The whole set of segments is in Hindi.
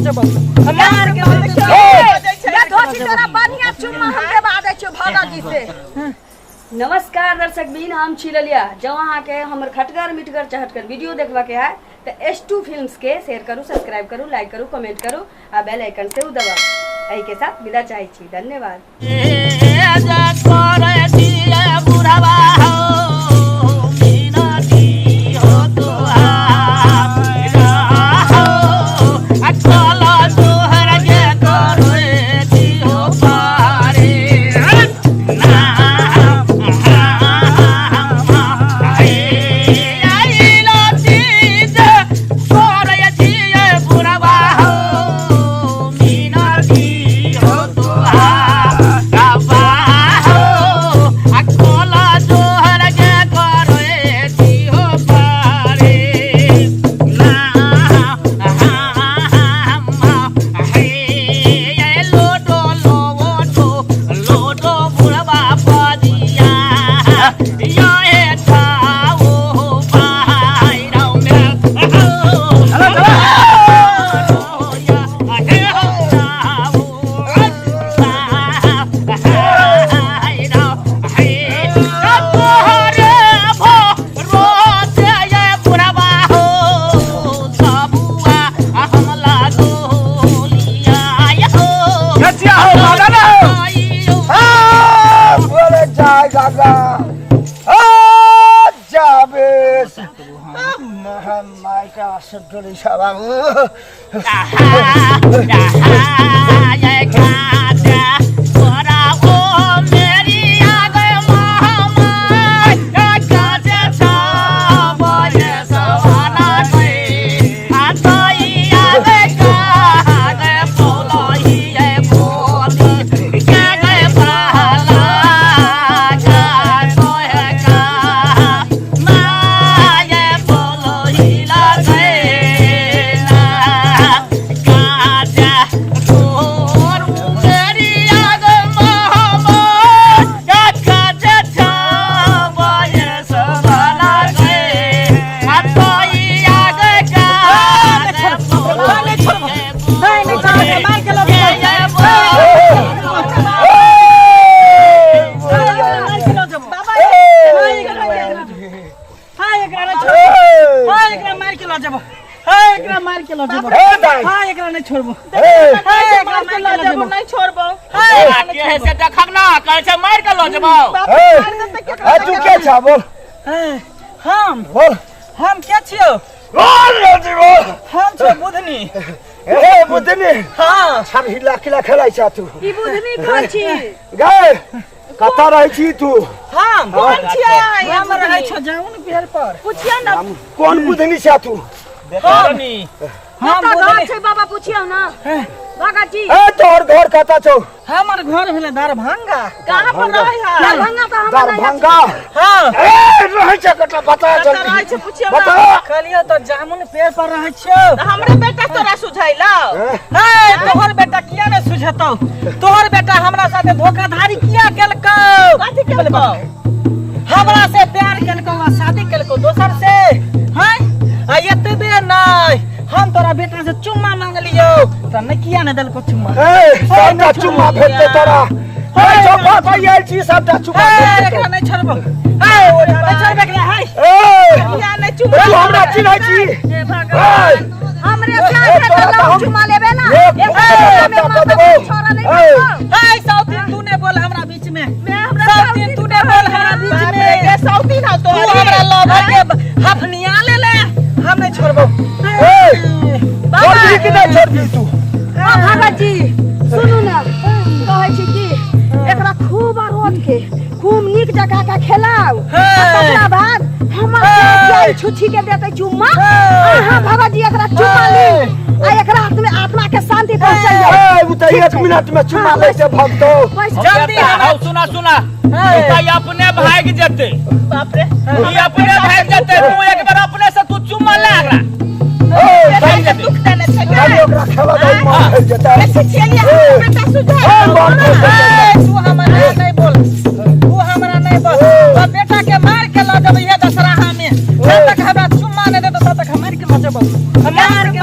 जब मार के ये धोती तेरा बढ़िया चुम्मा हमके बादे छ भागा जी से। नमस्कार दर्शक बीन, हम छी ललिया। जो अहाँ के हमर खटगर मिटगर चहटकर वीडियो देखबा के है तो S2 फिल्म्स के शेयर करू, सब्सक्राइब करू, लाइक करू, कमेंट करू आ बेल आइकन से दबाऊ। एही के साथ विदा चाहै छी। धन्यवाद। Suddenly, Shabang. नहीं छोड़बो नहीं छोड़बो के है से देखब ना कैसे मार के लो जबो तू के छ बोल हम बोल हम के छियो बोल जबो हम छ बुधनी ए बुधनी हां छर हिला खिला खेलाइ छ तू ई बुधनी कोन छी गए कता रहै छी तू हम कोन छियै हम रहै छ जाउन पेड़ पर पूछियो ना कोन बुधनी छ तू देखनी हम घर छै बाबा पूछियो ना बागा जी ए तोर घर कता छौ हमर घर भेले दरभंगा कहां पर रहै है दरभंगा तो हम दरभंगा हां ए रहै छ कता बता जल्दी रहै छै पूछियो बता ना कहलियो तो जामुन पेड़ पर रहै छौ हमरे बेटा तोरा सुझाइला ए तोहर बेटा किया ने सुझतौ तोहर बेटा हमरा साथे धोखाधड़ी किया केलकौ कथि केलकौ हमरा से प्यार केलकौ आ शादी केलकौ दोसर से हैं आ एतबे नहीं हम तोरा बेटा से चुम्मा मांगलियो त न किया न देलको चुम्मा ए सबटा चुम्मा भेटते तोरा ए चोपा पाइल छी सबटा चुम्मा भेटते एकरा नहीं छोड़बो ए ओरे नहीं छोड़बे के है ए किया नहीं चुम्मा तू हमरा चिन्है छी हे भगवान हमरे प्यार से तो चुम्मा लेबे ना छोरा नहीं ए सौतीन तू ने बोल हमरा बीच में सौतीन तू ने बोल हमरा बीच में ये सौतीन ना तो हमरा लवर के हफनिया ले ले हम नहीं छोड़बो बाबा की नहीं छोड़ दी तू हां भगत जी सुनू ना कहै छी कि एकरा खूब रोज के खूब नीक जगह का खेलाओ तकरा बाद हमर जाई छुछी के देते चुम्मा हां भगत जी एकरा चुम्मा ले आ एकरा आत्मा के शांति पहुंचै ए उ त 1 मिनट में चुम्मा ले से भगतो जल्दी आओ सुना ई अपने भाग जते बाप रे ई अपने भाग जते तू एक बार अपने से तू चुम्मा ले आगरा दुखता न छका ओकरा खेला दे मार खेल जता ऐसे चलिए बेटा सुझा तू हमरा नहीं बोल तो बेटा के मार के ला जब ये दशहरा में जब तक हमरा चुम्मा नहीं दे तो तब तक हम मार के ला जब मार के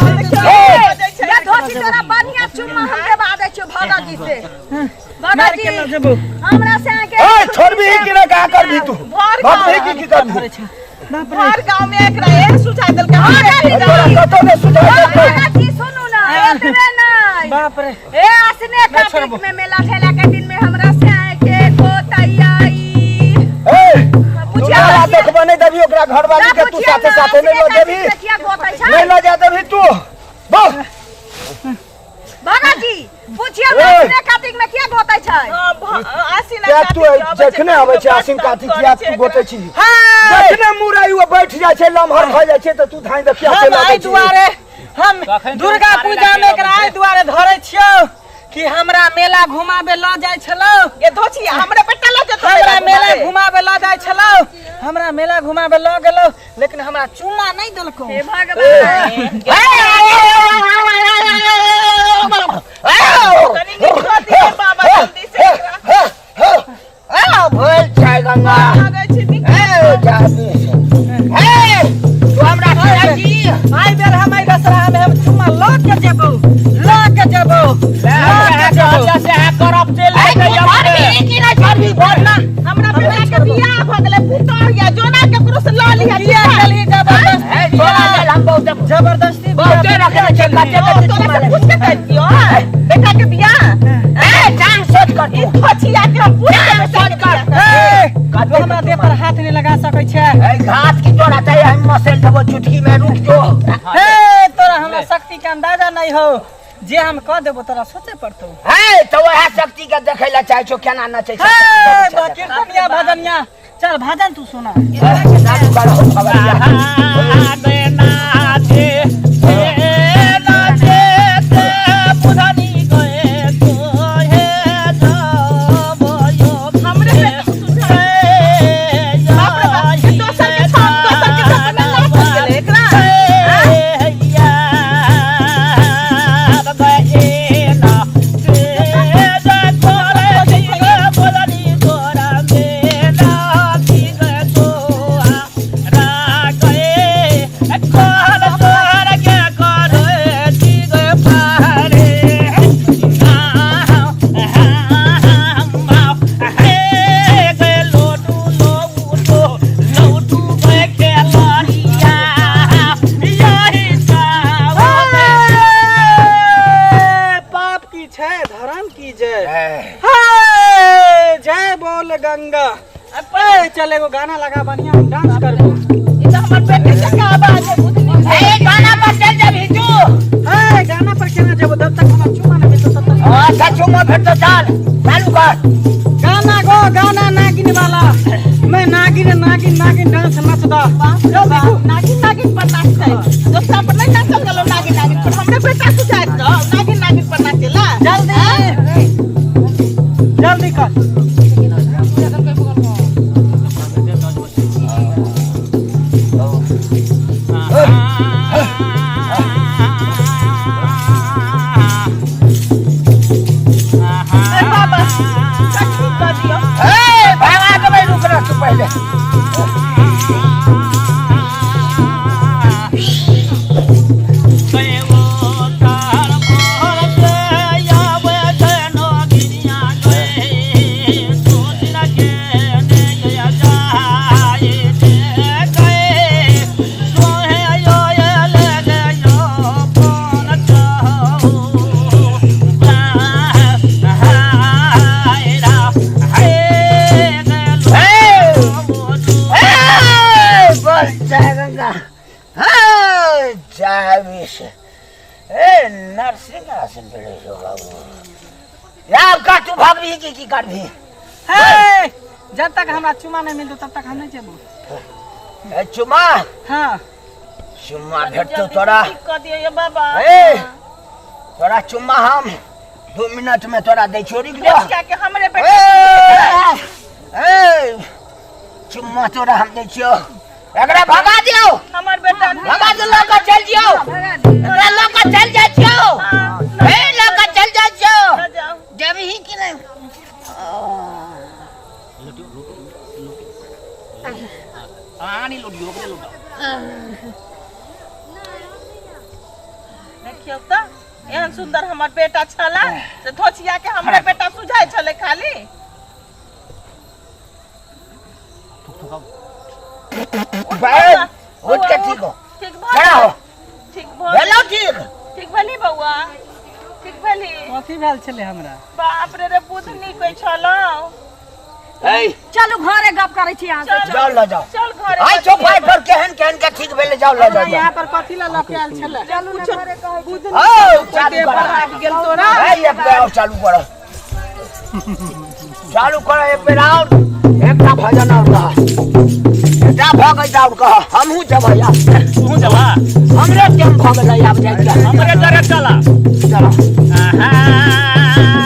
छी तोरा बढ़िया चुम्मा हम देबा दै छियो भगा जी से भगा मार जी के ल जेबो हमरा से आके ए छोड़बी कि ना का करबी तू भगबी की करबी बाप रे हर गांव में एक रहे सुझाई दल के तोरा कतो ने सुझाई भगा जी सुनू ना एतबे नहीं बाप रे ए आसने कार्तिक में मेला ठेला के दिन में हमरा से आके गोतैयाई ए पूछिया तोरा देखबो नहीं देबी ओकरा घर वाली के तू साथे साथे नहीं लो देबी क्या गोतै छै नहीं लो जा देबी तू बस भगा जी पूछिया आसने कार्तिक में क्या गोतै छै आसीन क्या तू जखने आवे छै आसिन काती किया तू गोते छी जखने मुरई वो बैठ जाय छै लमहर भ जाय छै त तू धाई देखिया से हम लागे आई दुआरे हम दुर्गा पूजा में एकरा आई दुआरे धरे छियो कि हमरा मेला घुमाबे ल जाय छलो ये धोची हमरे बेटा ल जे हमरा मेला घुमाबे ल जाय छलो हमरा मेला घुमाबे ल गेलो लेकिन हमरा चुम्मा नहीं देलको हे भगवान तनी निकलती है बाबा जल्दी से भोल छै गंगा आ गई छी ए जाबी तू हमरा जी आई बेर हम आई दसरा में हम चुम्मा ल के जेबो जैसे है करब चल की ना छाबी बोलना हमरा बेटा के बियाह भ गेले पुतौ या जोना के पुरुष ल लिया किया चली जबरदस्ती हम बहुत जबरदस्ती बहुत रखे छै काटे तोरा से पूछ के कह दियो बेटा के बियाह ए जान सोच कर ई धोचिया के हम पूरा के सोच कर तू हमरा देह पर हाथ नहीं लगा सकै छै ए घात की तोरा चाहिए हम मसेल देबो चुटकी में रुक जो हे तोरा हमरा शक्ति के अंदाजा नहीं हो जे हम कह देबो तोरा सोचे पड़तो है तो वह शक्ति के देखै ला चाहे छो केना नचै छै हे कीर्तनिया भजनिया चल भजन तू सुना गंगा चले वो गाना लगा बढ़िया हम डांस करबो ई त हमर बेटे के का आवाज है बुझनी ए गाना पर चल जा भिजू ए गाना पर केना जेबो जब तक हमरा चुमा नहीं मिलतो तब तक अच्छा चुम्मा भेट चाल चालू कर गाना गो गाना नागिन वाला मैं नागिन डांस नचदा नागिन पर नाचते दोस्ता पर नहीं नाचल गलो नागिन पर हमरे बेटा सुझाई दो नागिन पर नाचेला जल्दी कर बाबा कठी कर दियो ए भागा के मैं रुक रहा तू पहले की करबी हे जब तक हमरा चुमा नहीं मिलतो तब तक हम नहीं जेबो चुमा हां चुम्मा भेटतो तोरा कर दियो ये बाबा ए तोरा चुम्मा हम 2 मिनट में तोरा दे छोड़ी दे क्या के हमरे बेटा ए चुम्मा तोरा हम दे छियो एकरा भगा दियो हमर बेटा भगा दे लोग चल जियो एकरा लोग चल जा छियो ए लोग चल जा छियो जब ही कि नहीं आनी लोडियो के लोडा देखियो त एहन सुंदर हमर बेटा छला से धोचिया के हमरे बेटा सुझाय छले खाली बैठ उठ के ठीक हो ठीक खड़ा हो ठीक हेलो ठीक ठीक भली बउआ ठीक भली कथी भेल छले हमरा बाप रे बुधनी कोई छलो ए चलू घरे गप करै छी अहाँ से जाओ ल जाओ चल घरे आई सोफा पर केहन केहन के ठीक भेले जाओ ल जाओ यहाँ पर कथी ला लपयाल छले चलू ना घरे कहै छी बुधनी ओ चालू के कर आबि गेल तोरा ए एक बेर चालू कर चालू कर एक बेर और एकटा भजन और कहा एकटा भगत और कहा हमहू जबैया तू जवा हमरे टेम भगत आब जाय हमरे जरे चला चलो आहा